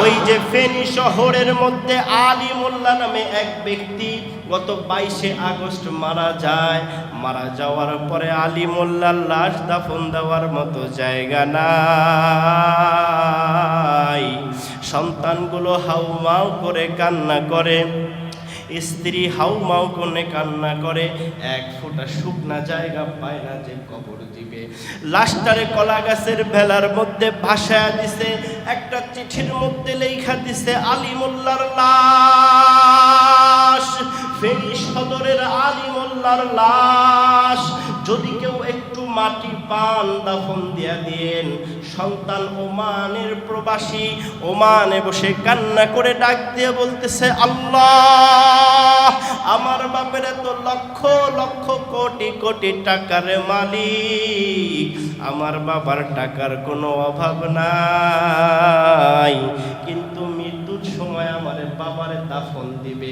ওই যে ফেনী শহরের মধ্যে আলী মোল্লা নামে এক ব্যক্তি গত 22শে আগস্ট মারা যায়। মারা যাওয়ার পরে আলী মোল্লার লাশ দাফন দেওয়ার মতো জায়গা নাই। সন্তানগুলো হাউমাউ করে কান্না করে, স্ত্রী হাউমাউ করে কান্না করে, এক ফোঁটা শুকনা জায়গা পায় না যে কবর দিবে। লাশটারে কলা গাছের ভেলার মধ্যে ভাসায়া দিছে, একটা চিঠির মধ্যে লেখা দিছে আলী মোল্লার লাশ, ফেনী সদরের আলী মোল্লার লাশ, যদি কেউ একটু মাটি পান দাফন দিয়া দিয়েন। সন্তান ওমানের প্রবাসী, ওমানে বসে কান্না করে ডাক দিয়ে বলতেছে, আল্লাহ, আমার বাপের তো লক্ষ লক্ষ কোটি কোটি টাকার মালিক, আমার বাবার টাকার কোনো অভাব নাই, কিন্তু মৃত্যুর সময় আমার বাবার দাফন দিবে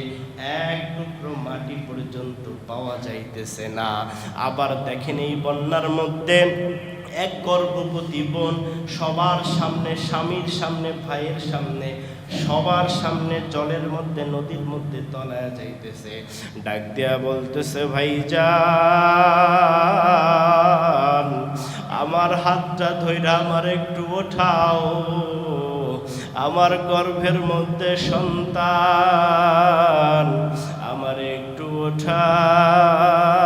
এক টুকরো মাটি পর্যন্ত পাওয়া যাইতেছে না। আবার দেখেন এই বন্যার মধ্যে এক গর্ভবতী বোন সবার সামনে, স্বামীর সামনে, ভাইয়ের সামনে, সবার সামনে জলের মধ্যে, নদীর মধ্যে তলায় যাইতেছে। ডাক দিয়া বলতেছে, ভাইজান, আমার হাতটা ধইরা আমার একটু ওঠাও, আমার গর্ভের মধ্যে সন্তান, আমার একটু ওঠাও,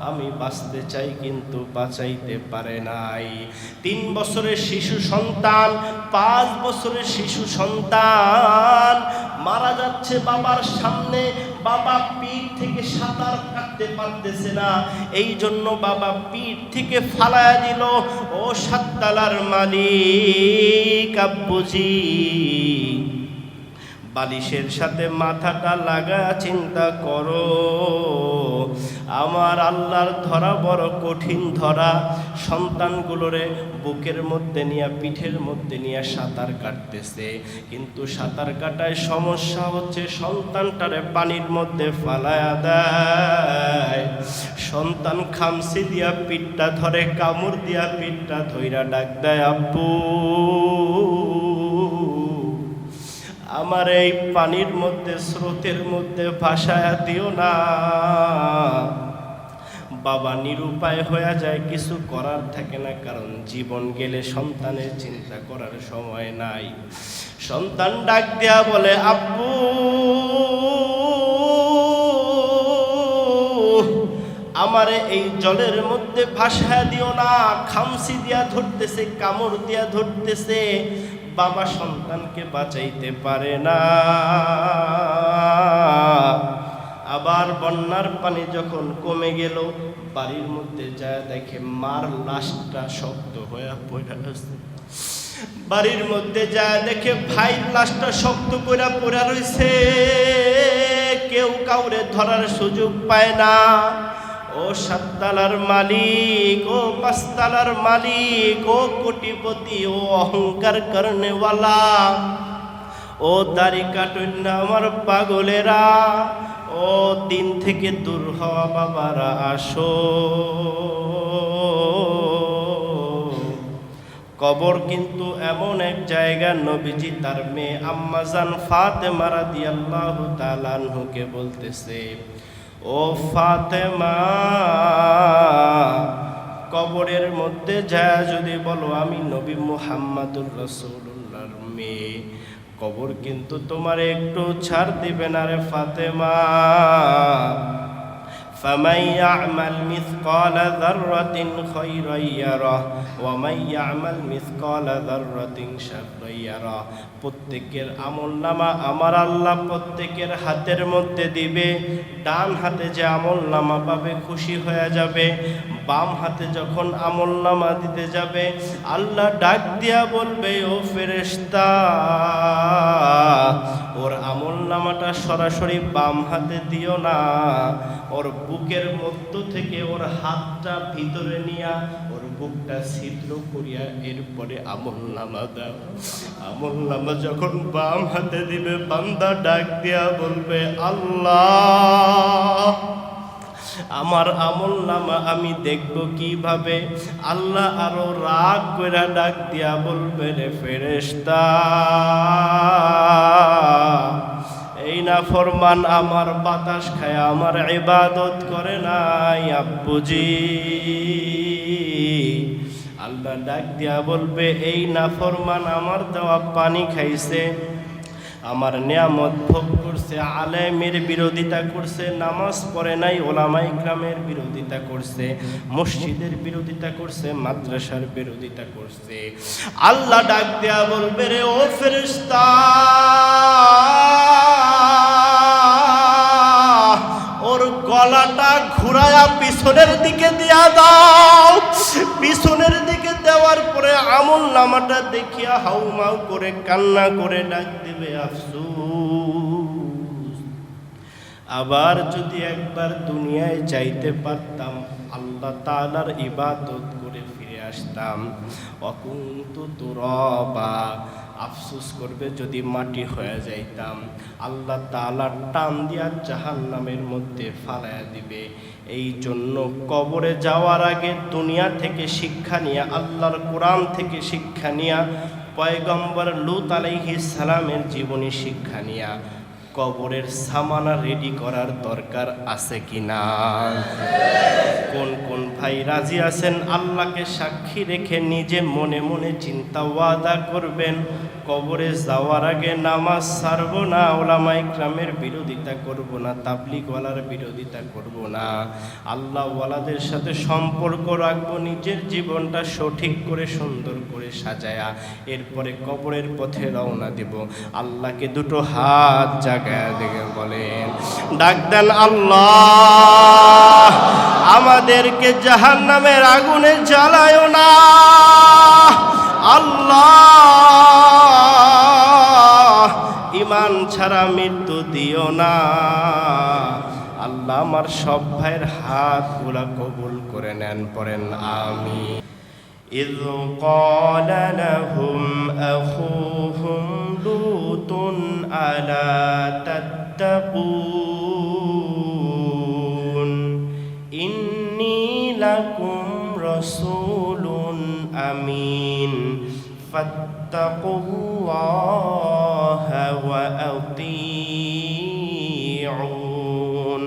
আমি বাঁচতে চাই কিন্তু বাঁচাইতে পারে নাই। 3 বছরের শিশু সন্তান, 5 বছরের শিশু সন্তান মারা যাচ্ছে বাবার সামনে। বাবা পিঠ থেকে সাঁতার কাটতে পারতেছে না, এই জন্য বাবা পিঠ থেকে ফালায়া দিল। ও 7 তলার মালিক আব্বুজি, বালিশের সাথে মাথাটা লাগা চিন্তা করো, আমার আল্লাহর ধরা বড় কঠিন ধরা। সন্তানগুলোরে বুকের মধ্যে নিয়ে, পিঠের মধ্যে নিয়ে সাঁতার কাটতেছে, কিন্তু সাঁতার কাটায় সমস্যা হচ্ছে, সন্তানটারে পানির মধ্যে ফালায়া দেয়। সন্তান খামসি দিয়া পিঠটা ধরে, কামড় দিয়া পিঠটা ধইরা ডাক দেয়, আব্বু, আমার এই পানির মধ্যে, স্রোতের মধ্যে ভাসায়া দিও না। বাবা নিরুপায় হয়ে যায়, কিছু করার থাকে না, কারণ জীবন গেলে সন্তানের চিন্তা করার সময় নাই। সন্তান ডাক দেয়া বলে, আব্বু, আমারে এই জলের মধ্যে ভাসায়া দিও না। খামসি দিয়া ধরতেছে, কামড় দিয়া ধরতেছে, বাবা সন্তানকে বাঁচাইতে পারে না। আবার বন্যার পানি যখন কমে গেল, বাড়ির মধ্যে যায় দেখে মার লাশটা শক্ত হয়ে পড়ে আছে। বাড়ির মধ্যে যায় দেখে ভাইয়ের লাশটা শক্ত করে পড়ে রয়েছে, কেউ কাউরে ধরার সুযোগ পায় না। ও 7 তলার মালিক, ও 5 তলার মালিক, ও কোটিপতি, ও অহংকার করনেওয়ালা, ও দাড়ি কাটুন না আমার পাগলেরা, ও দিন থেকে দূর হওয়া বাবারা আসো। কবর কিন্তু এমন এক জায়গা, নবীজি তার মেয়ে আম্মাজান ফাতেমা রাদিয়াল্লাহু তাআলা আনহুকে বলতেছে, ও ফাতেমা, কবরের মধ্যে যায় যদি বলো আমি নবী মুহাম্মাদুর রাসূলুল্লাহর মেয়ে, কবর কিন্তু তোমার একটু ছাড় দিবে না রে ফাতেমা। فمن يعمل مثقال ذرة خيرا يره ومن يعمل مثقال ذرة شرا يره। প্রত্যেকের আমলনামা আমার আল্লাহ প্রত্যেকের হাতের মধ্যে দিবে। ডান হাতে যে আমলনামা পাবে খুশি হয়ে যাবে, বাম হাতে যখন আমলনামা দিতে যাবে আল্লাহ ডাক দিয়া বলবে, ও ফেরেশতা, ওর আমলনামাটা সরাসরি বাম হাতে দিও না, ওর বুকের মধ্য থেকে ওর হাতটা ভিতরে নিয়া ওর বুকটা ছিদ্র করিয়া এরপরে আমলনামা দাও। আমলনামা যখন বাম হাতে দিবে বান্দা ডাক দিয়া বলবে, আল্লাহ, আমার আমলনামা আমি দেখব কিভাবে? আল্লাহ আরো রাগ কইরা ডাক দিয়া বলবে, রে ফেরেশতা, নাফরমান আমার বাতাস খায় আমার ইবাদত করে নাই আব্বুজি। আল্লাহ ডাক দিয়া বলবে এই নাফরমান আমার দেওয়া পানি খাইছে, আমার নিয়ামত ভোগ করছে, আলেমের বিরোধিতা করছে, নামাজ পড়ে নাই, ওলামায়ে ইকরামের বিরোধিতা করছে, মসজিদের বিরোধিতা করছে, মাদ্রাসার বিরোধিতা করছে। আল্লাহ ডাক দেয়া বলবে রে ও ফেরেশতা, ওর গলাটা ঘুরায়া পিছনের দিকে দিয়া দাও। পিছনের দিকে দেওয়ার পরে আমল নামাটা দেখিয়া হাউমাউ করে কান্না করে ডাক দিবে আফসোস, আবার যদি একবার দুনিয়ায় যাইতে পারতাম, আল্লাহ তাআলার ইবাদত করে ফিরে আসতাম। অকুন্তু তুরাবা, আফসোস করবে যদি মাটি হয়ে যাইতাম। আল্লাহ তাআলা টান দিয়া জাহান্নামের মধ্যে ফালায়া দিবে। এই জন্য কবরে যাওয়ার আগে দুনিয়া থেকে শিক্ষা নিয়া, আল্লাহর কোরআন থেকে শিক্ষা নিয়া, পয়গম্বর লূত আলাইহিস সালামের জীবনী শিক্ষা নিয়া কবরের সামানা রেডি করার দরকার আছে কিনা? কোন কোন ভাই রাজি আছেন আল্লাহকে সাক্ষী রেখে নিজে মনে মনে চিন্তা ওয়াদা করবেন, কবরে যাওয়ার আগে নামাজ ছাড়বো না, ওলামায়ে ইকরামের বিরোধিতা করব না, তাবলীগওয়ালার বিরোধিতা করব না, আল্লাহওয়ালাদের সাথে সম্পর্ক রাখবো, নিজের জীবনটা সঠিক করে সুন্দর করে সাজায়া এরপরে কবরের পথে রওনা দেব। আল্লাহকে দুটো হাত জাগায়া দেখে বলেন, ডাক দেন আল্লাহ আমাদেরকে জাহান্নামের আগুনে জ্বালায় না, আল্লাহ ঈমান ছাড়া মৃত্যু দিও না। আল্লাহ আমার সব ভাইয়ের হাতগুলা কবুল করে নেন, পড়েন আমিন। إذ قال لهم أخوهم لوط ألا تتقون إني لكم رسول أمين فاتقوا الله وأطيعون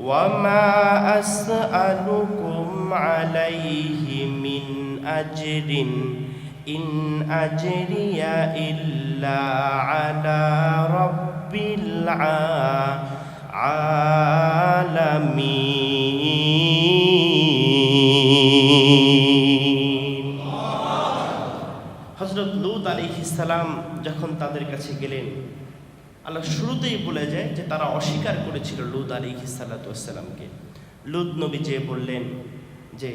وما أسألكم عليه من أجر إن أجري إلا على رب العالمين। হযরত লূত আলাইহিস সালাম যখন তাদের কাছে গেলেন, আল্লাহ শুরুতেই বলে যায় যে তারা অস্বীকার করেছিল লূত আলাইহিস সালামকে। লূত নবী যে বললেন যে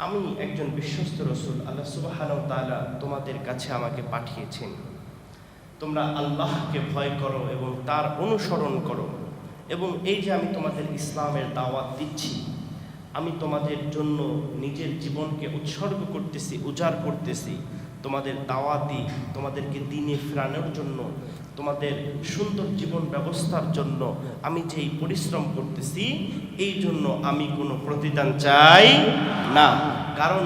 আমি একজন বিশ্বস্ত রসূল, আল্লাহ সুবহানাহু ওয়া তাআলা তোমাদের কাছে আমাকে পাঠিয়েছেন, তোমরা আল্লাহকে ভয় করো এবং তার অনুসরণ করো, এবং এই যে আমি তোমাদের ইসলামের দাওয়াত দিচ্ছি, আমি তোমাদের জন্য নিজের জীবনকে উৎসর্গ করতেছি, উজাড় করতেছি, তোমাদের দাওয়াতি, তোমাদেরকে দ্বীনে ফেরানোর জন্য, তোমাদের সুন্দর জীবন ব্যবস্থার জন্য আমি যেই পরিশ্রম করতেছি, এই জন্য আমি কোনো প্রতিদান চাই না, কারণ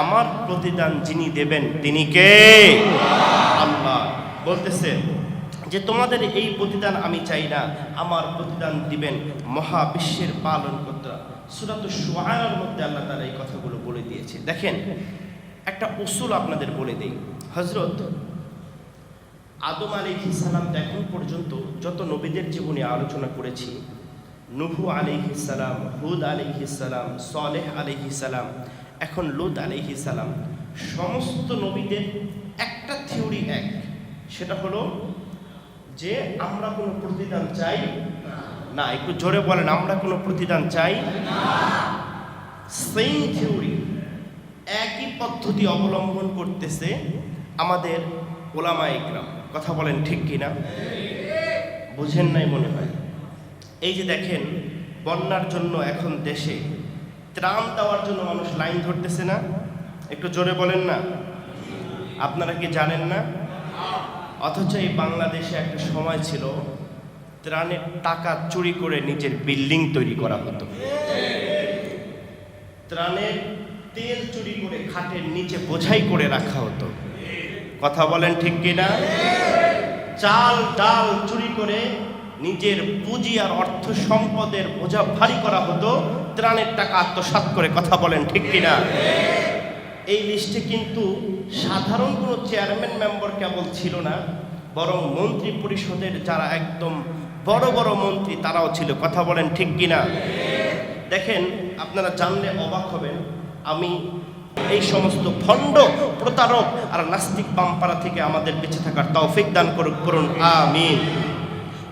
আমার প্রতিদান যিনি দেবেন তিনি কে? আল্লাহ। বলতেছে যে তোমাদের এই প্রতিদান আমি চাই না, আমার প্রতিদান দিবেন মহাবিশ্বের পালনকর্তা। সূরাতুশ শুআরার মধ্যে আল্লাহ তাআলা এই কথাগুলো বলে দিয়েছে। দেখেন, একটা উসুল আপনাদের বলে দেই। হযরত আদম আলাইহিস সালাম এখন পর্যন্ত যত নবীদের জীবনে আলোচনা করেছি, নূহ আলাইহিস সালাম, হুদ আলাইহিস সালাম, সালেহ আলাইহিস সালাম, এখন লূত আলাইহিস সালাম, সমস্ত নবীদের একটা থিওরি এক, সেটা হলো যে আমরা কোনো প্রতিদান চাই না। একটু জোরে বলেন, আমরা কোনো প্রতিদান চাই না। সেম থিওরি, একই পদ্ধতি অবলম্বন করতেছে আমাদের ওলামায়ে ইকরাম। কথা বলেন ঠিক কিনা? বুঝেন নাই মনে হয়। এই যে দেখেন, বন্যার জন্য এখন দেশে ত্রাণ দেওয়ার জন্য মানুষ লাইন ধরতেছে না? একটু জোরে বলেন না। আপনারা কি জানেন না? অথচ এই বাংলাদেশে একটা সময় ছিল ত্রাণের টাকা চুরি করে নিজের বিল্ডিং তৈরি করা হতো, ত্রাণের তেল চুরি করে খাটের নিচে বোঝাই করে রাখা হতো। কথা বলেন ঠিক কিনা? চাল ডাল চুরি করে নিজের পুঁজি আর অর্থ সম্পদের বোঝা ভারী করা হতো, ত্রাণের টাকা আত্মসাৎ করে। কথা বলেন ঠিক কিনা? এই লিস্টে কিন্তু সাধারণ কোনো চেয়ারম্যান মেম্বার কেবল ছিল না, বরং মন্ত্রী পরিষদের যারা একদম বড় বড় মন্ত্রী তারাও ছিল। কথা বলেন ঠিক কিনা? দেখেন, আপনারা জানলে অবাক হবেন, আমি এই সমস্ত ভণ্ড, প্রতারক আর নাস্তিক বামপাড়া থেকে আমাদের বেঁচে থাকার তৌফিক দান করুন, আমিন।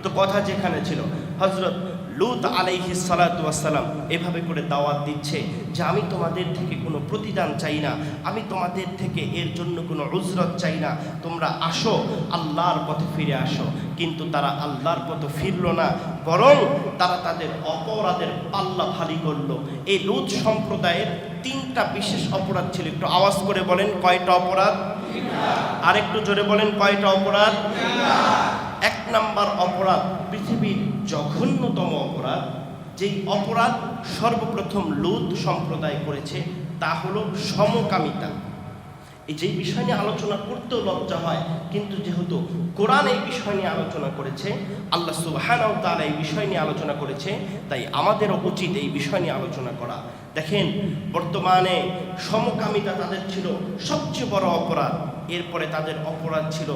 তো কথা যেখানে ছিল, হযরত লূত আলাইহিস সালাতু ওয়াস সালাম এভাবে করে দাওয়াত দিচ্ছে যে আমি তোমাদের থেকে কোনো প্রতিদান চাই না, আমি তোমাদের থেকে এর জন্য কোনো উজরত চাই না, তোমরা আসো, আল্লাহর পথে ফিরে আসো। কিন্তু তারা আল্লাহর পথে ফিরল না, বরং তারা তাদের অপরাধের পাল্লা ভারী করলো। এই লূত সম্প্রদায়ের 3টা বিশেষ অপরাধ ছিল। একটু আওয়াজ করে বলেন কয়টা অপরাধ? আর একটু জোরে বলেন কয়টা অপরাধ? 1 নাম্বার অপরাধ, পৃথিবীর জঘন্যতম অপরাধ, যেই অপরাধ সর্বপ্রথম লূত সম্প্রদায় করেছে তা হলো সমকামিতা। এই যে বিষয় নিয়ে আলোচনা করতেও লজ্জা হয়, কিন্তু যেহেতু কোরআন এই বিষয় নিয়ে আলোচনা করেছে, আল্লাহ সুবহানাহু ওয়া তাআলা এই বিষয় নিয়ে আলোচনা করেছে, তাই আমাদেরও উচিত এই বিষয় নিয়ে আলোচনা করা। দেখেন, বর্তমানে সমকামিতা তাদের ছিল সবচেয়ে বড় অপরাধ। এরপরে তাদের অপরাধ ছিল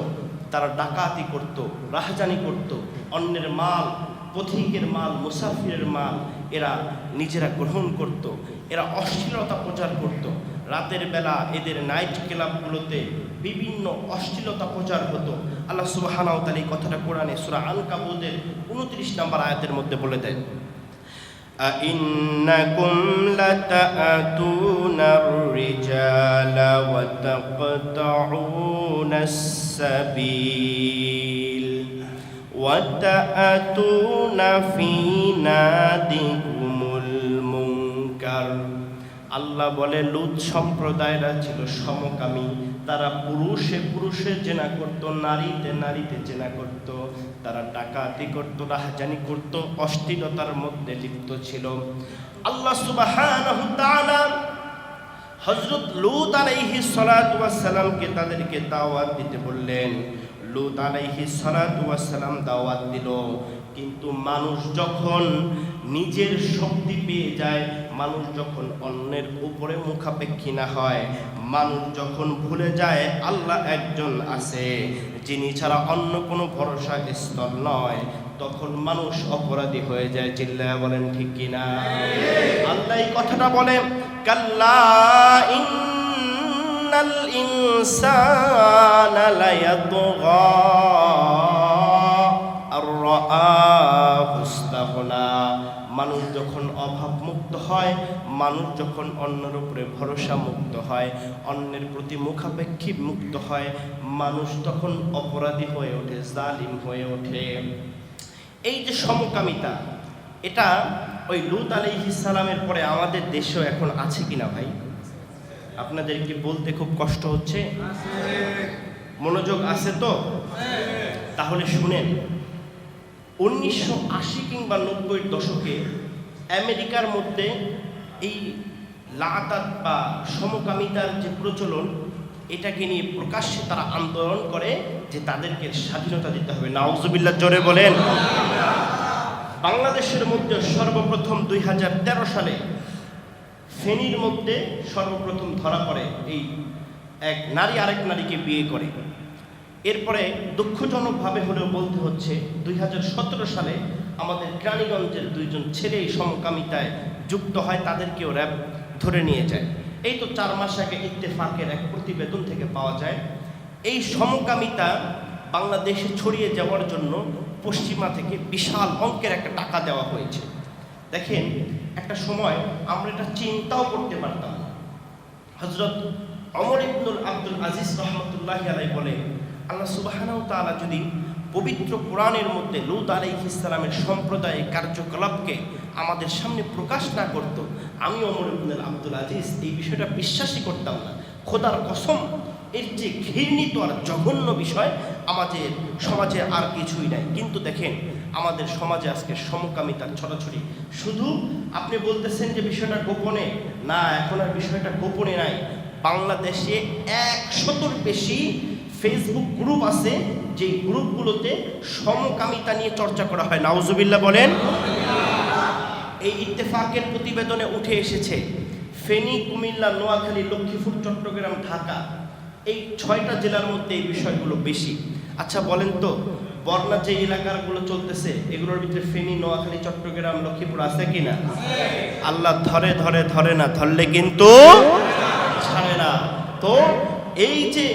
তারা ডাকাতি করত, রাহাজানি করত, অন্যের মাল, পথিকের মাল, মুসাফিরের মাল এরা নিজেরা গ্রহণ করত, এরা অশ্লীলতা প্রচার করত। রাতের বেলা এদের নাইট ক্লাবগুলোতে বিভিন্ন অশ্লীলতা প্রচার হতো। আল্লাহ সুবহানাহু ওয়া তাআলা এই কথাটা কোরআনে সূরা আনকাবুতের 29 নম্বর আয়াতের মধ্যে বলে দেন, আইন্নাকুম লাতাআতুনার রিজালা ওয়া তাকতাউনাস সাবিল ওয়া তাআতুনা ফি নাদিকুমুল মুনকার। আল্লাহ বলে লূত সম্প্রদায়রা ছিল সমকামী, তারা পুরুষে পুরুষে জেনা করত, নারীতে নারীতে জেনা করত, তারা ডাকাতি করত, রাহাজানি করত, অশ্লীলতার মধ্যে লিপ্ত ছিল। আল্লাহ সুবহানাহু ওয়া তাআলা হযরত লূত আলাইহিস সালাতু ওয়াস সালামকে তাদেরকে দাওয়াত দিতে বললেন। লূত আলাইহিস সালাতু ওয়াস সালাম দাওয়াত দিল, কিন্তু মানুষ যখন নিজের শক্তি পেয়ে যায়, মানুষ যখন অন্যের উপরে মুখাপেক্ষী না হয়, মানুষ যখন ভুলে যায় আল্লাহ একজন আছে যিনি ছাড়া অন্য কোনো ভরসা স্থল নয়, তখন মানুষ অপরাধী হয়ে যায়। চিল্লায়া বলেন ঠিক কিনা? আল্লাহ এই কথাটা বলে, কাল্লা ইন্নাল ইনসানা লায়াতগা আর-রাআহু ইসতাগনা। মানুষ যখন অভাব মুক্ত হয়, মানুষ যখন অন্যের উপরে ভরসা মুক্ত হয়, অন্যের প্রতি মুখাপেক্ষী মুক্ত হয়, মানুষ তখন অপরাধী হয়ে ওঠে, জালিম হয়ে ওঠে। এই যে সমকামিতা, এটা ওই লূত আলাইহিস সালামের পরে আমাদের দেশেও এখন আছে কিনা ভাই? আপনাদের কি বলতে খুব কষ্ট হচ্ছে? মনোযোগ আছে তো? তাহলে শুনেন, 1980 কিংবা 90-এর দশকে আমেরিকার মধ্যে এই লাআতাত বা সমকামিতার যে প্রচলন, এটাকে নিয়ে প্রকাশ্যে তারা আন্দোলন করে যে তাদেরকে স্বাধীনতা দিতে হবে। নাউজুবিল্লাহ, জোরে বলেন। বাংলাদেশের মধ্যে সর্বপ্রথম 2013 সালে ফেনীর মধ্যে সর্বপ্রথম ধরা পড়ে এই এক নারী আরেক নারীকে বিয়ে করে। এরপরে দুঃখজনকভাবে হলেও বলতে হচ্ছে 2017 সালে আমাদের কেরানীগঞ্জের 2জন ছেলে এই সমকামিতায় যুক্ত হয়, তাদেরকেও র্যাব ধরে নিয়ে যায়। এই তো 4 মাস আগে ইত্তেফাকের এক প্রতিবেদন থেকে পাওয়া যায় এই সমকামিতা বাংলাদেশে ছড়িয়ে যাওয়ার জন্য পশ্চিমা থেকে বিশাল অঙ্কের একটা টাকা দেওয়া হয়েছে। দেখেন, একটা সময় আমরা এটা চিন্তাও করতে পারতাম না। হযরত ওমর ইবনুল আব্দুল আজিজ রহমতুল্লাহি আলাইহি বলে, আল্লাহ সুবহানাহু ওয়া তাআলা যদি পবিত্র কোরআনের মধ্যে লূত আলাইহিস সালামের সম্প্রদায়ের কার্যকলাপকে আমাদের সামনে প্রকাশ না করত, আমি ওমর ইবনুল আব্দুল আজিজ এই বিষয়টা বিশ্বাসই করতাম না। খোদার কসম, এর যে ঘৃণিত আর জঘন্য বিষয় আমাদের সমাজে আর কিছুই নাই। কিন্তু দেখেন, আমাদের সমাজে আজকে সমকামিতার ছড়াছড়ি। শুধু আপনি বলতেছেন যে বিষয়টা গোপনে না, এখন আর বিষয়টা গোপনে নাই। বাংলাদেশে 100-র বেশি ফেসবুক গ্রুপ আছে যে গ্রুপগুলোতে সমকামিতা নিয়ে চর্চা করা হয়। নাউজুবিল্লাহ বলেন। এই ইত্তেফাকের প্রতিবেদনে উঠে এসেছে ফেনী, কুমিল্লা, নোয়াখালী, লক্ষ্মীপুর, চট্টগ্রাম, ঢাকা, এই 6টা জেলার মধ্যে এই বিষয়গুলো বেশি। আচ্ছা বলেন তো, বন্যা যে এলাকাগুলো চলতেছে এগুলোর ভিতরে ফেনী, নোয়াখালী, চট্টগ্রাম, লক্ষ্মীপুর আছে কিনা? আল্লাহ ধরে ধরে ধরে না, ধরলে কিন্তু ছাড়ে না। তো এই যে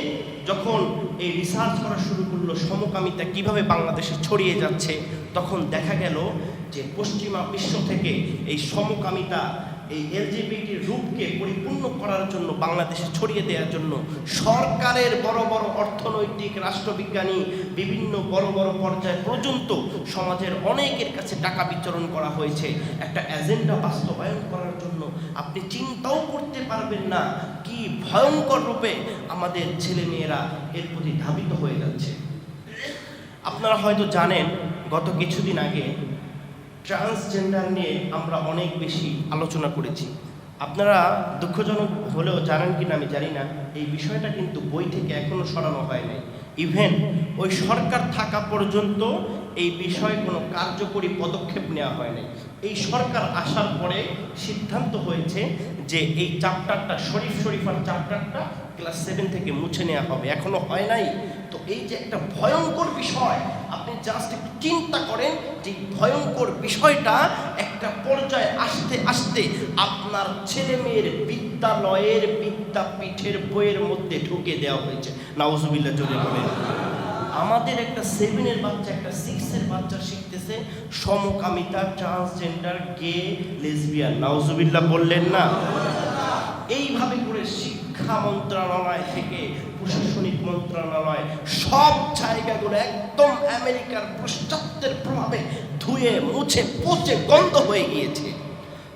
যখন এই রিসার্চ করা শুরু করলো সমকামিতা কিভাবে বাংলাদেশে ছড়িয়ে যাচ্ছে, তখন দেখা গেল যে পশ্চিমা বিশ্ব থেকে এই সমকামিতা, এই এলজিবিটির রূপকে পরিপূর্ণ করার জন্য, বাংলাদেশে ছড়িয়ে দেওয়ার জন্য সরকারের বড় বড় অর্থনৈতিক, রাষ্ট্রবিজ্ঞানী, বিভিন্ন বড় বড় পর্যায় পর্যন্ত সমাজের অনেকের কাছে টাকা বিতরণ করা হয়েছে একটা এজেন্ডা বাস্তবায়ন করার জন্য। আপনি চিন্তাও করতে পারবেন না কি ভয়ঙ্কর রূপে আমাদের ছেলে মেয়েরা এর প্রতি ধাবিত হয়ে যাচ্ছে। আপনারা হয়তো জানেন, গত কিছুদিন আগে ট্রান্সজেন্ডার নিয়ে আমরা অনেক বেশি আলোচনা করেছি। আপনারা দুঃখজনক হলেও জানেন কিনা আমি জানি না, এই বিষয়টা কিন্তু বই থেকে এখনো সরানো হয় নাই। ইভেন ওই সরকার থাকা পর্যন্ত এই বিষয়ে কোনো কার্যকরী পদক্ষেপ নেওয়া হয় নাই। এই সরকার আসার পরে সিদ্ধান্ত হয়েছে যে এই চ্যাপ্টারটা, শরীফার চ্যাপ্টারটা ক্লাস 7 থেকে মুছে নেওয়া হবে, এখনো হয় নাই। তো এই যে একটা ভয়ঙ্কর বিষয়, আপনি জাস্ট একটু চিন্তা করেন যে ভয়ঙ্কর বিষয়টা একটা পর্যায়ে আসতে আসতে আপনার ছেলে মেয়ের বিদ্যালয়ের, বিদ্যাপীঠের বইয়ের মধ্যে ঢুকে দেওয়া হয়েছে। নাউজুবিল্লাহ জোরে বলেন। আমাদের একটা 7-এর বাচ্চা, একটা 6-এর বাচ্চা শিখতেছে সমকামিতা, ট্রান্সজেন্ডার, গে, লেসবিয়ান। নাউজুবিল্লাহ বললেন না? এইভাবে করে শিক্ষা মন্ত্রণালয় থেকে প্রশাসনিক মন্ত্রণালয় সব জায়গাগুলো একদম আমেরিকার পাশ্চাত্যের প্রভাবে ধুয়ে মুছে পচে গন্ধ হয়ে গিয়েছে।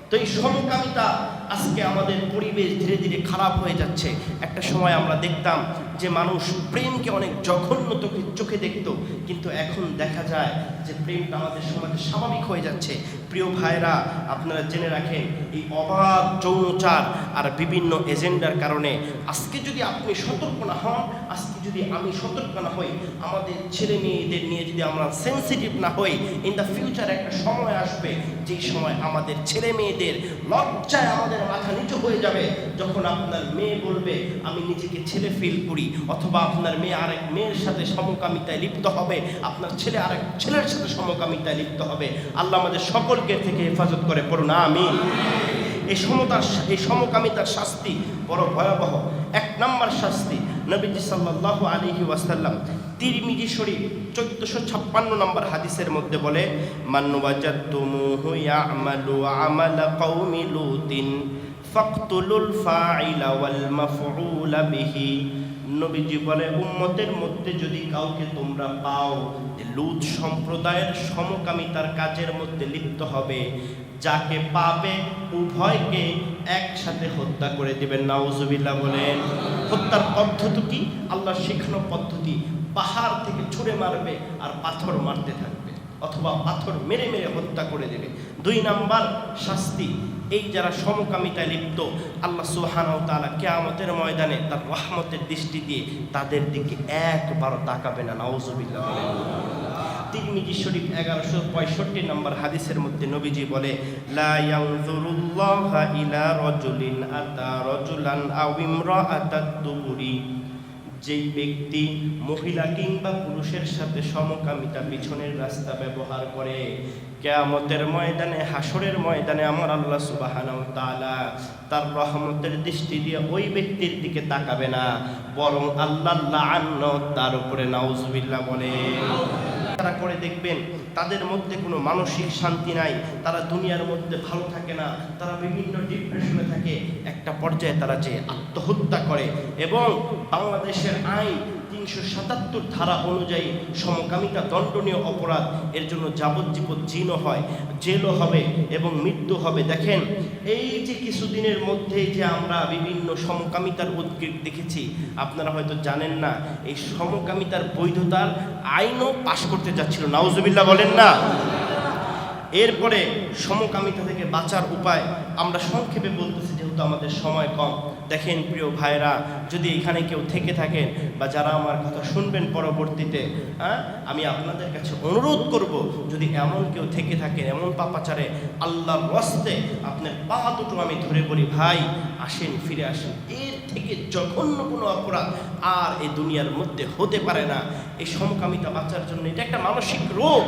তো এই সমকামিতা, আজকে আমাদের পরিবেশ ধীরে ধীরে খারাপ হয়ে যাচ্ছে। একটা সময় আমরা দেখতাম যে মানুষ প্রেমকে অনেক জঘন্য চোখে দেখত, কিন্তু এখন দেখা যায় যে প্রেমটা আমাদের সমাজে স্বাভাবিক হয়ে যাচ্ছে। প্রিয় ভাইরা, আপনারা জেনে রাখেন, এই অবাধ যৌনচার আর বিভিন্ন এজেন্ডার কারণে আজকে যদি আপনি সতর্ক না হন, আজকে যদি আমি সতর্ক না হই, আমাদের ছেলে মেয়েদের নিয়ে যদি আমরা সেন্সিটিভ না হই, ইন দ্য ফিউচার একটা সময় আসবে যেই সময় আমাদের ছেলে মেয়েদের লজ্জায় আমাদের মাথা নিচু হয়ে যাবে। যখন আপনার মেয়ে বলবে আমি নিজেকে ছেলে ফিল করি, অথবা আপনার মেয়ে আরেক মেয়ের সাথে সমকামিতায় লিপ্ত হবে, আপনার ছেলে আরেক ছেলের সাথে সমকামিতায় লিপ্ত হবে। আল্লাহ আমাদের সকলকে থেকে হেফাজত করে, পড়ুন আমিন। এই সমকামিতার শাস্তি বড় ভয়াবহ। 1 নম্বর শাস্তি, নবীজি সাল্লাল্লাহু আলাইহি ওয়াসাল্লাম তিরমিজি শরীফ 1456 নম্বর হাদিসের মধ্যে বলে, মান ওয়াজাদতুমুহু ইয়ামালু আমালা কওমি লুতিন ফাকতুলুল ফাইলা ওয়াল মাফউলা বিহি। নবীজি বলে, উম্মতের মধ্যে যদি কাউকে তোমরা পাও যে লূত সম্প্রদায়ের সমকামিতার কাজের মধ্যে লিপ্ত হবে, যাকে পাবে উভয়কে একসাথে হত্যা করে দিবেন। নাউজুবিল্লাহ বলেন। হত্যার পদ্ধতি কি? আল্লাহর শেখানো পদ্ধতি। পাহাড় থেকে ছুঁড়ে মারবে আর পাথর মারতে থাকবে, অথবা পাথর মেরে মেরে হত্যা করে দেবে। 2 নম্বর শাস্তি, এই যারা সমকামিতায় লিপ্ত, আল্লাহ সুবহানাহু ওয়া তাআলা কিয়ামতের ময়দানে তার রহমতের দৃষ্টি দিয়ে তাদের দিকে একবারও তাকাবে না। নাউজুবিল্লাহ বলেন। তিরমিজি শরীফ 1165 নম্বর হাদিসের মধ্যে নবীজি বলে, লা ইয়ানজুরুল্লাহু ইলা রাজুলিন আতা রাজুলান আও ইমরাআতাত দুবুরি। যেই ব্যক্তি মহিলা কিংবা পুরুষের সাথে সমকামিতা, পিছনের রাস্তা ব্যবহার করে, কিয়ামতের ময়দানে, হাসরের ময়দানে আমার আল্লাহ সুবহানাহু ওয়া তাআলা তার রহমতের দৃষ্টি দিয়ে ওই ব্যক্তির দিকে তাকাবে না, বরং আল্লাহর লাআনত তার উপরে। নাউজুবিল্লাহ বলে। তারা করে দেখবেন তাদের মধ্যে কোনো মানসিক শান্তি নাই, তারা দুনিয়ার মধ্যে ভালো থাকে না, তারা বিভিন্ন ডিপ্রেশনে থাকে। একটা পর্যায়ে তারা যে আত্মহত্যা করে, এবং বাংলাদেশের আইন 377 ধারা অনুযায়ী সমকামিতা দণ্ডনীয় অপরাধ। এর জন্য যাবজ্জীবন হয়, জেলও হবে এবং মৃত্যু হবে। দেখেন, এই যে কিছুদিনের মধ্যে যে আমরা বিভিন্ন সমকামিতার উদ্যোগ দেখেছি, আপনারা হয়তো জানেন না, এই সমকামিতার বৈধতার আইনও পাশ করতে যাচ্ছিল। নাউজুবিল্লাহ বলেন না? এরপরে সমকামিতা থেকে বাঁচার উপায় আমরা সংক্ষেপে বলতেছি, যেহেতু যেহেতু আমাদের সময় কম, দেখেন প্রিয় ভাইরা, যদি এখানে কেউ থেকে থাকেন বা যারা আমার কথা শুনবেন পরবর্তীতে, আমি আপনাদের কাছে অনুরোধ করব, যদি এমন কেউ থেকে থাকেন এমন পাপাচারে, আল্লাহর রাস্তে আপনার পা দুটো আমি ধরে বলি, ভাই আসেন, ফিরে আসেন। এর থেকে জঘন্য কোনো অপরাধ আর এই দুনিয়ার মধ্যে হতে পারে না। এই সমকামিতা বাঁচার জন্য, এটা একটা মানসিক রোগ,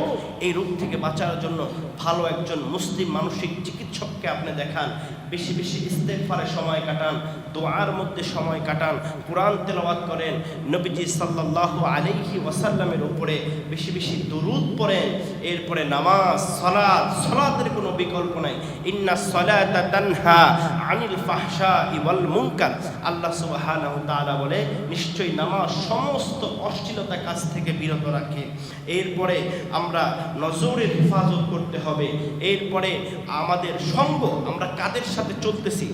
এই রোগ থেকে বাঁচার জন্য ভালো একজন মুসলিম মানসিক চিকিৎসককে আপনি দেখান, বেশি বেশি ইস্তেগফারে সময় কাটান, দোয়ার মধ্যে সময় কাটান, কোরআন তেলাওয়াত করেন, নবীজি সাল্লাল্লাহু আলাইহি ওয়াসাল্লামের উপরে বেশি বেশি দুরূদ পড়েন, এরপরে নামাজ, সালাতের কোনো বিকল্প নাই। ইন্নাস সালাতা তানহা আনিল ফাহশাই ওয়াল মুনকার, আল্লাহ সুবহানাহু ওয়া তাআলা বলে নিশ্চয়ই নামাজ সমস্ত অশ্লীলতা কাজ থেকে বিরত রাখে। এরপরে আমরা নজরের হেফাজত করতে হবে। এরপরে আমাদের সঙ্গ, আমরা কাদের সাথে চলতেছি,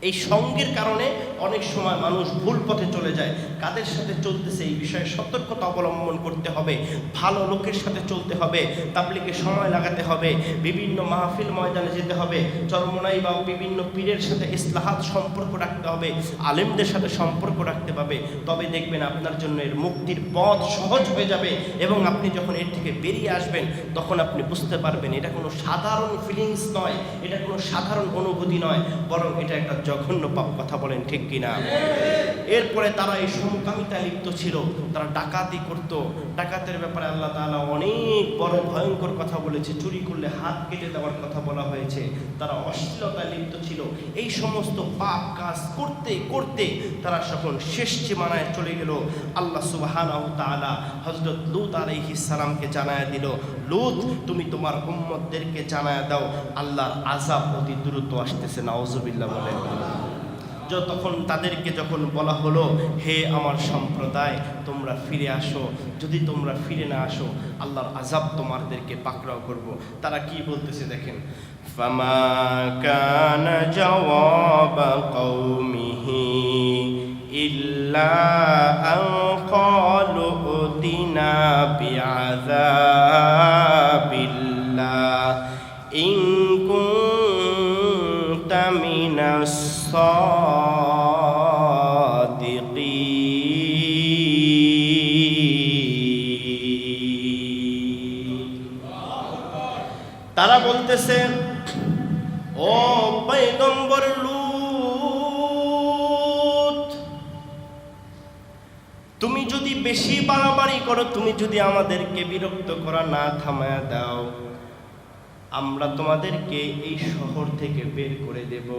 এই সঙ্গের কারণে অনেক সময় মানুষ ভুল পথে চলে যায়। কাদের সাথে চলতেছে এই বিষয়ে সতর্কতা অবলম্বন করতে হবে। ভালো লোকের সাথে চলতে হবে, তাবলীগে সময় লাগাতে হবে, বিভিন্ন মাহফিল ময়দানে যেতে হবে, চরমোনাই বা বিভিন্ন পীরের সাথে ইসলাহাত সম্পর্ক রাখতে হবে, আলেমদের সাথে সম্পর্ক রাখতে হবে। তবে দেখবেন আপনার জন্য এর মুক্তির পথ সহজ হয়ে যাবে, এবং আপনি যখন এর থেকে বেরিয়ে আসবেন তখন আপনি বুঝতে পারবেন এটা কোনো সাধারণ ফিলিংস নয়, এটা কোনো সাধারণ অনুভূতি নয়, বরং এটা একটা জঘন্য পাপ। কথা বলেন ঠিক কিনা? এরপরে তারা এই সমকামিতায় লিপ্ত ছিল, তারা ডাকাতি করত। ডাকাতের ব্যাপারে আল্লাহ তাআলা অনেক বড় ভয়ঙ্কর কথা বলেছে, চুরি করলে হাত কেটে দেওয়ার কথা বলা হয়েছে। তারা অশ্লীলতায় লিপ্ত ছিল। এই সমস্ত পাপ কাজ করতে করতে তারা যখন শেষ সীমানায় চলে গেল, আল্লাহ সুবহানাহু ওয়া তাআলা হযরত লূত আলাইহিস সালামকে জানায়া দিল, লূত তুমি তোমার উম্মতদেরকে জানায়া দাও আল্লাহর আযাব অতি দ্রুত আসতেছে। নাউযুবিল্লাহ বলেন। তখন তাদেরকে যখন বলা হলো, হে আমার সম্প্রদায় তোমরা ফিরে আসো, যদি তোমরা ফিরে না আসো আল্লাহর আযাব তোমাদেরকে পাকড়াও করব। তারা কি বলতেছে দেখেন, ফামা কানা জাওয়াবা কওমিহি ইল্লা আন ক্বালু উদিনা বিআযাবিল্লাহ ইন কুনতা মিনাস তারা বলতেছে, ও পয়গম্বর লূত, তুমি যদি বেশি বাড়াবাড়ি করো, তুমি যদি আমাদেরকে বিরক্ত করা না থামায়া দাও, আমরা তোমাদেরকে এই শহর থেকে বের করে দেব।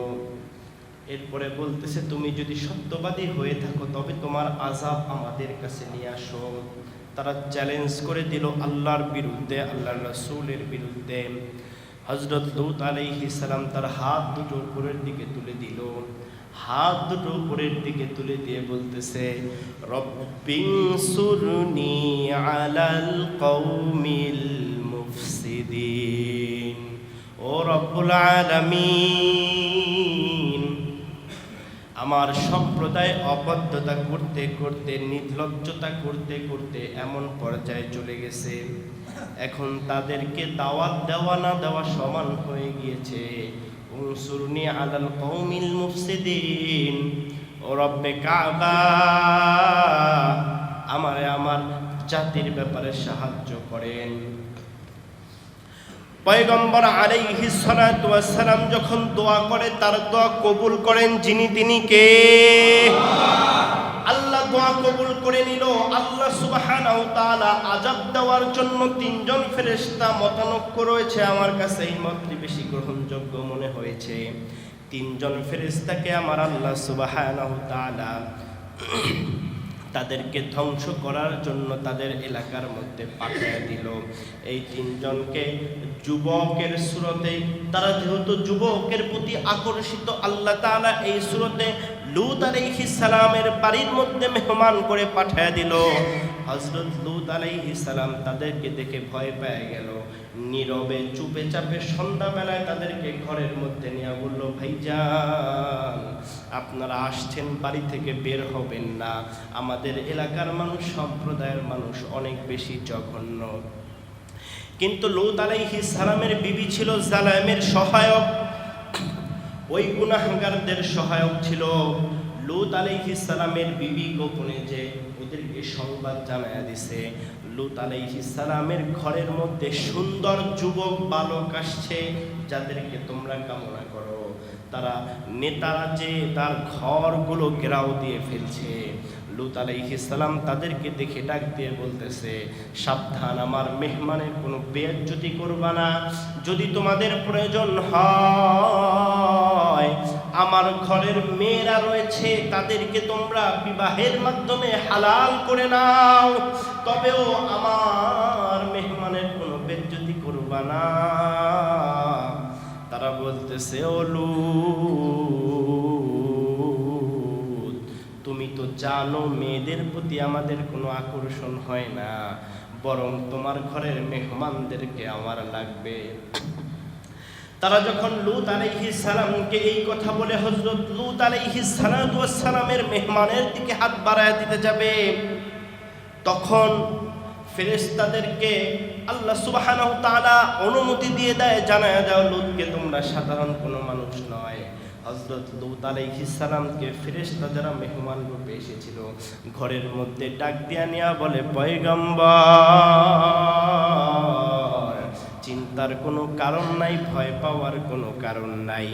এরপরে বলতেছে, তুমি যদি সত্যবাদী হয়ে থাকো তবে তোমার আযাব আমাদের কাছে নিয়ে আসো। তারা চ্যালেঞ্জ করে দিল আল্লাহর বিরুদ্ধে, আল্লাহর রাসূলের বিরুদ্ধে। হযরত লূত আলাইহিস সালাম তার হাত দুটো উপরের দিকে তুলে দিল, হাত দুটো উপরের দিকে তুলে দিয়ে বলতেছে, রব্বিনসুরনি আলাল কওমিল মুফসিদিন। ও রব্বুল আলামিন, আমার সম্প্রদায় অবদ্ধতা করতে করতে, নির্লজ্জতা করতে করতে এমন পর্যায়ে চলে গেছে, এখন তাদেরকে দাওয়াত দেওয়া না দেওয়া সমান হয়ে গিয়েছে। উনসুরনি আলাল কওমিল মুফসিদিন। ও রব্বে কাবা, আমারে আমার জাতির ব্যাপারে সাহায্য করেন। পয়গম্বর আলাইহিস সালাতু ওয়াস সালাম যখন দোয়া করে, তার দোয়া কবুল করেন যিনি, তিনি কে? আল্লাহ দোয়া কবুল করে নিল। আল্লাহ সুবহানাহু ওয়া তাআলা আযাব দেওয়ার জন্য তিনজন ফেরেশতা মতানক্য রয়েছে। আমার কাছে এই মতটি বেশি গ্রহণযোগ্য মনে হয়েছে। তিনজন ফেরেশতাকে আমার আল্লাহ সুবহানাহু ওয়া তাআলা তাদেরকে ধ্বংস করার জন্য তাদের এলাকার মধ্যে পাঠিয়ে দিল। এই তিনজনকে যুবকের সুরতে, তারা যেহেতু যুবকের প্রতি আকর্ষিত, আল্লাহ তাআলা এই সুরতে লূত আলাইহিস সালামের বাড়ির মধ্যে মেহমান করে পাঠিয়ে দিল। হযরত লূত আলাইহিস সালাম তাদেরকে দেখে ভয় পেয়ে গেল। নীরবে চুপে চাপে সন্ধ্যাবেলায় তাদেরকে ঘরের মধ্যে নিয়ে বলল, ভাইজান আপনারা আসছেন, বাড়ি থেকে বের হবেন না, আমাদের এলাকার মানুষ, সম্প্রদায়ের মানুষ অনেক বেশি জঘন্য। কিন্তু লূত আলাইহিস সালামের বিবি ছিল জালেমের সহায়ক। ওই গুনাহগারদের সহায়ক ছিল লূত আলাইহিস সালামের বিবি গোপনে যে ওদেরকে সংবাদ জানায়া দিছে লূত আলাইহিস সালামের ঘরের মধ্যে সুন্দর যুবক বালক আসছে যাদেরকে তোমরা কামনা করো। তারা নেতারা যে তার ঘরগুলো ঘেরাও দিয়ে ফেলছে। লূত আলাইহিস সালাম তাদেরকে দেখে ডাক দিয়ে বলতেছে, সাবধান, আমার মেহমানের কোনো বেইজ্জতি করবা না। যদি তোমাদের প্রয়োজন হয়, আমার ঘরের মেয়েরা রয়েছে, তাদেরকে তোমরা বিবাহের মাধ্যমে হালাল করে নাও, তবেও আমার মেহমানের কোনো বেইজ্জতি করবা না। তারা বলতেছে, ও লূত, তুমি তো জানো মেয়েদের প্রতি আমাদের কোনো আকর্ষণ হয় না, বরং তোমার ঘরের মেহমানদেরকে আমার লাগবে। তারা যখন লূত আলাইহিস সালামকে এই কথা বলে হযরত লূত আলাইহিস সালামের মেহমানের দিকে হাত বাড়ায় দিতে যাবে, তখন ফেরেশতাদেরকে আল্লাহ সুবহানাহু ওয়া তাআলা অনুমতি দিয়ে দেয়, জানায়া দাও লূতকে তোমরা সাধারণ কোনো মানুষ নয়। হযরত লূত আলাইহিস সালামকে ফেরেশতা যারা মেহমান রূপে এসেছিল ঘরের মধ্যে ডাক দিয়া নিয়া বলে, পয়গম্বর, চিন্তার কোনো কারণ নাই, ভয় পাওয়ার কোনো কারণ নাই,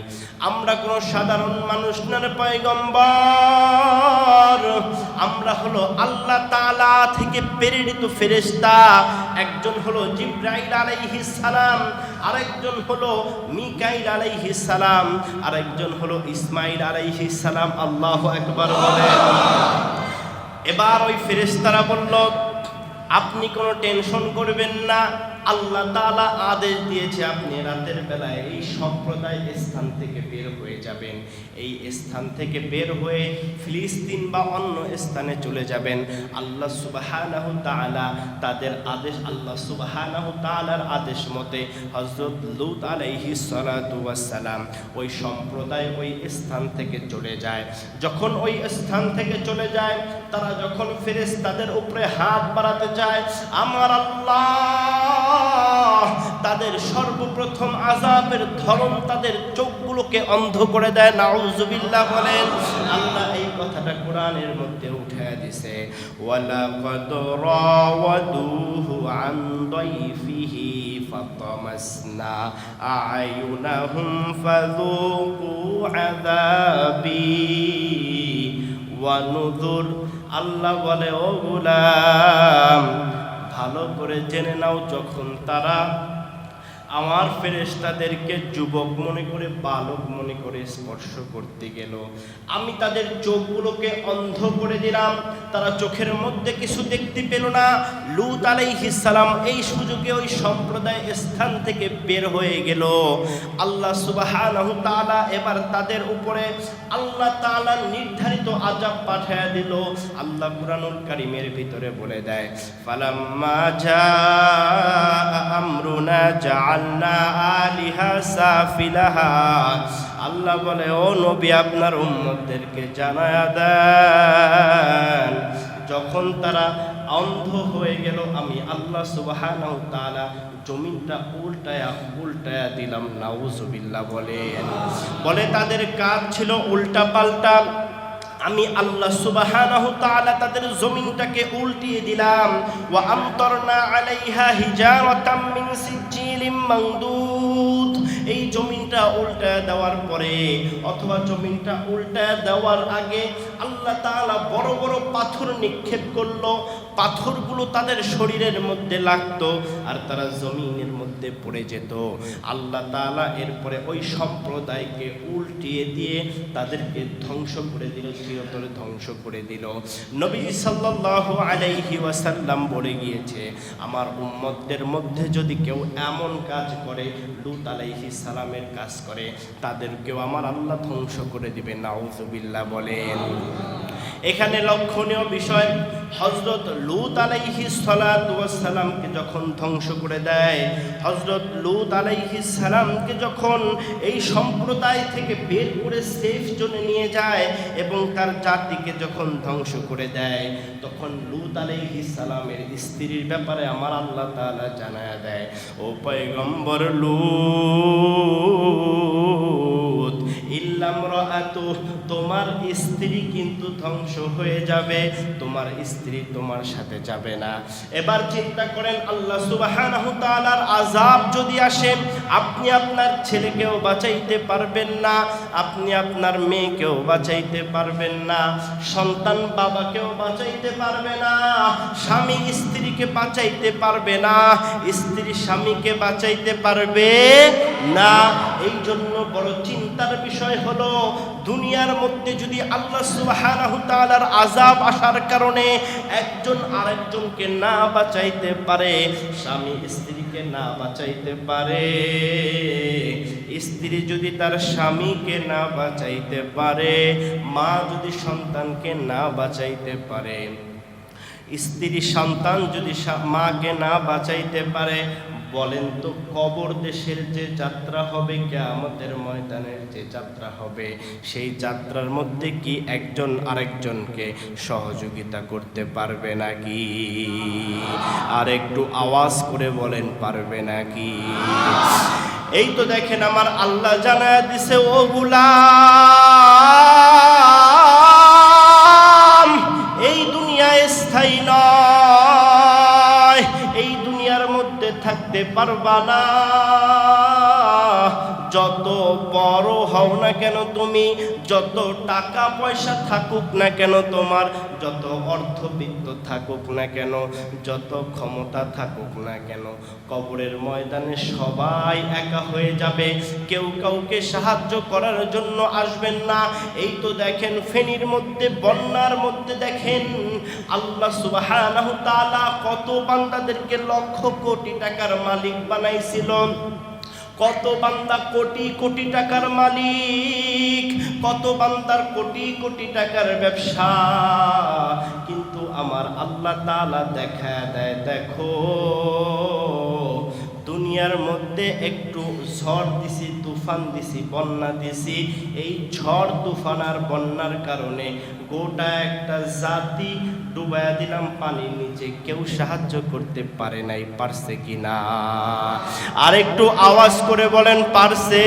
আমরা কোনো সাধারণ মানুষ না রে পয়গম্বর, আমরা হলো আল্লাহ তাআলা থেকে প্রেরিত ফেরেশতা। একজন হলো জিবরাইল আলাইহিস সালাম, আরেকজন হলো মিকাইল আলাইহিস সালাম, আরেকজন হলো ইসমাইল আলাইহিস সালাম। আল্লাহু আকবার বলেন। এবার ওই ফেরেশতারা বলল, আপনি কোনো টেনশন করবেন না, আল্লাহ তাআলা আদেশ দিয়েছে আপনি রাতের বেলায় এই সম্প্রদায় স্থান থেকে বের হয়ে যাবেন। এই স্থান থেকে বের হয়ে ফিলিস্তিন বা অন্য স্থানে চলে যাবেন। আল্লাহ সুবহানাহু তাআলা তাদের আদেশ, আল্লাহ সুবহানাহু তাআলার আদেশ মতে হযরত লূত আলাইহিস সালাতু ওয়াস সালাম ওই সম্প্রদায় ওই স্থান থেকে চলে যায়। যখন ওই স্থান থেকে চলে যায়, তারা যখন ফেরেশতাদের উপরে হাত বাড়াতে যায়, আমার আল্লাহ তাদের সর্বপ্রথম আযাবের ধরন তাদের চোখগুলোকে অন্ধ করে দেয়। নাউযুবিল্লাহ বলেন। আল্লাহ এই কথাটা কোরআনের মধ্যে উঠায় দিছে, ওয়ালাকাদ রাওয়াদুহু আন দাইফিহি ফাতামাসনা আ'য়ুনাহুম ফাযুকু আযাবি ওয়া নুযুর। আল্লাহ বলে, ও গোলাম, ভালো করে জেনে নাও, যখন তারা আমার ফেরেশতাদেরকে যুবক মনে করে, বালক মনে করে স্পর্শ করতে গেল, আমি তাদের চোখগুলোকে অন্ধ করে দিলাম। তারা চোখের মধ্যে কিছু দেখতে পেল না। লূত আলাইহিস সালাম এই সুযোগে ওই সম্প্রদায় স্থান থেকে বের হয়ে গেল। আল্লাহ সুবহানাহু তাআলা এবার তাদের উপরে আল্লাহ তাআলা নির্ধারিত আযাব পাঠিয়ে দিল। আল্লাহ কুরআনুল কারীমের ভিতরে বলে দেয়, ফালাম্মা জাআ আমরুনা জাআলনা আলিহা সাফিলাহা। আল্লাহ বলে, ও নবী, আপনার উম্মতদেরকে জানায়া দেন, যখন তারা অন্ধ হয়ে গেল, আমি আল্লাহ সুবহানাহু তাআলা জমিনটা উল্টায়া দিলাম। নাউযুবিল্লাহ বলেন। বলে তাদের কাজ ছিল উল্টা পাল্টা। আমি আল্লাহ সুবহানাহু তাআলা তাদের জমিনটাকে উল্টিয়ে দিলাম। ওয়া আমতারনা আলাইহা হিজারাতাম মিন সিজ্জিলিম মানদুদ। এই জমিনটা উল্টা দেওয়ার পরে অথবা জমিনটা উল্টা দেওয়ার আগে আল্লাহ তাআলা বড় বড় পাথর নিক্ষেপ করলো। পাথরগুলো তাদের শরীরের মধ্যে লাগতো আর তারা জমিনের মধ্যে পড়ে যেত। আল্লাহ তাআলা এরপরে ওই সম্প্রদায়কে উল্টিয়ে দিয়ে তাদেরকে ধ্বংস করে দিল, চিরতরে ধ্বংস করে দিল। নবী সাল্লাল্লাহু আলাইহি ওয়াসাল্লাম বলে গিয়েছে, আমার উম্মতদের মধ্যে যদি কেউ এমন কাজ করে, লূত আলাইহিস সালামের কাজ করে, তাদেরকেও আমার আল্লাহ ধ্বংস করে দিবে। নাউযুবিল্লাহ বলেন। এখানে লক্ষণীয় বিষয়, হযরত লূত আলাইহিস সালাতু ওয়াস সালামকে যখন ধ্বংস করে দেয়, হযরত লূত আলাইহিস সালামকে যখন এই সম্প্রদায় থেকে বের করে সেফ জোনে নিয়ে যায় এবং তার জাতিকে যখন ধ্বংস করে দেয়, তখন লূত আলাইহিস সালামের স্ত্রীর ব্যাপারে আমার আল্লাহ তাআলা জানায়া দেয়, ও পয়গম্বর লূত, ইল্লামরাআতু, তোমার স্ত্রী কিন্তু ধ্বংস হয়ে যাবে, তোমার স্ত্রী তোমার সাথে যাবে না। এবার চিন্তা করেন, আল্লাহ সুবহানাহু তাআলার আযাব যদি আসে, আপনি আপনার ছেলেকেও বাঁচাইতে পারবেন না, আপনি আপনার মেয়েকেও বাঁচাইতে পারবেন না, সন্তান বাবাকেও বাঁচাইতে পারবে না, স্বামী স্ত্রীকে বাঁচাইতে পারবে না, স্ত্রী স্বামীকে বাঁচাইতে পারবে না। এই জন্য বড় চিন্তার বিষয় হলো, দুনিয়ার মধ্যে যদি আল্লাহ সুবহানাহু তাআলার আযাব আসার কারণে একজন আরেকজনকে না বাঁচাইতে পারে, স্বামী স্ত্রীকে না বাঁচাইতে পারে, স্ত্রী যদি তার স্বামীকে না বাঁচাইতে পারে, মা যদি সন্তানকে না বাঁচাইতে পারে, স্ত্রী সন্তান যদি মাকে না বাঁচাইতে পারে, বলেন তো কবর দেশের যে যাত্রা হবে, কিয়ামতের ময়দানের যে যাত্রা হবে, সেই যাত্রার মধ্যে কি একজন আরেকজনকে সহযোগিতা করতে পারবে নাকি? আর একটু আওয়াজ করে বলেন, পারবে নাকি? এই তো দেখেন, আমার আল্লাহ জানায়া দিছে, ও গোলাম, এই দুনিয়া স্থায়ী নয়, এই দুনিয়ার মধ্যে থাকতে পারবা না। যত বড় হও না কেন তুমি, যত টাকা পয়সা থাকুক না কেন তোমার, যত অর্থবিত্ত থাকুক না কেন, যত ক্ষমতা থাকুক না কেন, কবরের ময়দানে সবাই একা হয়ে যাবে, কেউ কাউকে সাহায্য করার জন্য আসবেন না। এই তো দেখেন, ফেনীর মধ্যে, বন্যার মধ্যে দেখেন আল্লাহ সুবহানাহু তাআলা কত বান্দাদেরকে লক্ষ কোটি টাকার মালিক বানাইছিল, কত বান্দা কোটি কোটি টাকার মালিক, কত বান্দার কোটি কোটি টাকার ব্যবসা, কিন্তু আমার আল্লাহ তাআলা দেখা দেয়, দেখো দুনিয়ার মধ্যে একটু ঝড় দিছি, তুফান দিছি, বন্যা দিছি, এই ঝড় তুফান আর বন্যার কারণে গোটা একটা জাতি ডুবাইয়া দিলাম পানির নিচে, কেউ সাহায্য করতে পারে নাই, পারছে কিনা? আর একটু আওয়াজ করে বলেন, পারছে?